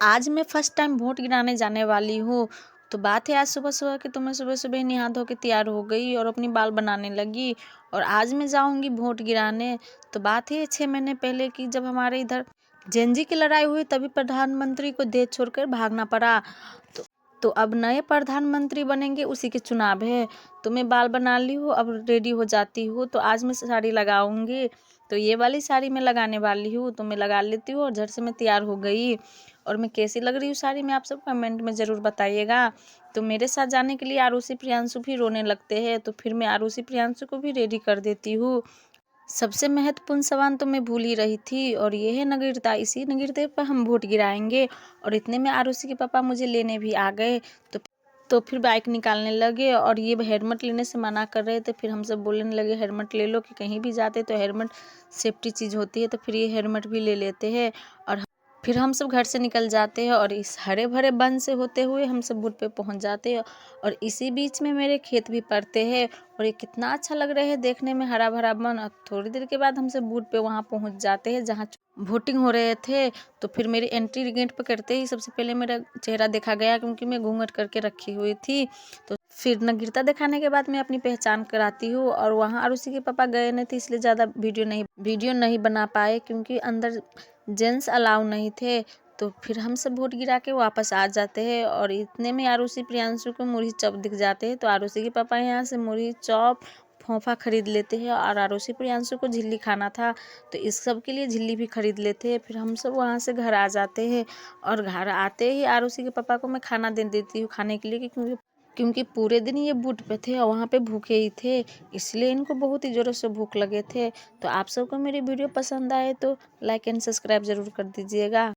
आज मैं first time vote गिराने जाने वाली हूँ। तो बात है आज सुबह सुबह कि तो मैं सुबह सुबह ही नहा धो के तैयार हो गई और अपनी बाल बनाने लगी और आज मैं जाऊंगी वोट गिराने। तो बात है 6 महीने पहले की, जब हमारे इधर जेनजी की लड़ाई हुई तभी प्रधानमंत्री को देश छोड़कर भागना पड़ा। तो तो अब नए प्रधानमंत्री बनेंगे, उसी के चुनाव है। तो मैं बाल बना ली हूँ, अब रेडी हो जाती हूँ। तो आज मैं साड़ी लगाऊंगी। तो ये वाली साड़ी मैं लगाने वाली हूँ, तो मैं लगा लेती हूँ और झट से मैं तैयार हो गई। और मैं कैसी लग रही हूँ साड़ी में, आप सब कमेंट में ज़रूर बताइएगा। तो मेरे साथ जाने के लिए आरुषि प्रियांशु भी रोने लगते हैं, तो फिर मैं आरुषि प्रियांशु को भी रेडी कर देती हूँ। सबसे महत्वपूर्ण सामान तो मैं भूल ही रही थी, और ये है नगीरता। इसी नगीरते पर हम वोट गिराएंगे। और इतने में आरुषि के पापा मुझे लेने भी आ गए। तो फिर बाइक निकालने लगे और ये हेलमेट लेने से मना कर रहे थे। फिर हम सब बोलने लगे हेलमेट ले लो, कि कहीं भी जाते तो हेलमेट सेफ्टी चीज़ होती है। तो फिर ये हेलमेट भी ले लेते हैं और फिर हम सब घर से निकल जाते हैं और इस हरे भरे वन से होते हुए हम सब बूथ पे पहुंच जाते हैं। और इसी बीच में मेरे खेत भी पड़ते हैं और ये कितना अच्छा लग रहा है देखने में, हरा भरा वन। और थोड़ी देर के बाद हम सब बूथ पे वहाँ पहुंच जाते हैं जहाँ वोटिंग हो रहे थे। तो फिर मेरी एंट्री गेट पर करते ही सबसे पहले मेरा चेहरा देखा गया, क्योंकि मैं घूंघट करके रखी हुई थी। तो फिर नगीरता दिखाने के बाद मैं अपनी पहचान कराती हूँ। और वहाँ आरुषि के पापा गए नहीं थे, इसलिए ज़्यादा वीडियो नहीं बना पाए, क्योंकि अंदर जेंट्स अलाउ नहीं थे। तो फिर हम सब वोट गिरा के वापस आ जाते हैं और इतने में आरुषि प्रियांशु को मुरही चॉप दिख जाते हैं। तो आरुषि के पापा यहाँ से मुरही चॉप फोफा खरीद लेते हैं और आरुषि प्रियांशु को झिल्ली खाना था, तो इस सब के लिए झिल्ली भी खरीद लेते हैं। फिर हम सब वहाँ से घर आ जाते हैं और घर आते ही आरुषि के पापा को मैं खाना दे देती हूँ खाने के लिए, क्योंकि पूरे दिन ये बूथ पे थे और वहाँ पे भूखे ही थे, इसलिए इनको बहुत ही ज़ोरों से भूख लगे थे। तो आप सबको मेरी वीडियो पसंद आए तो लाइक एंड सब्सक्राइब ज़रूर कर दीजिएगा।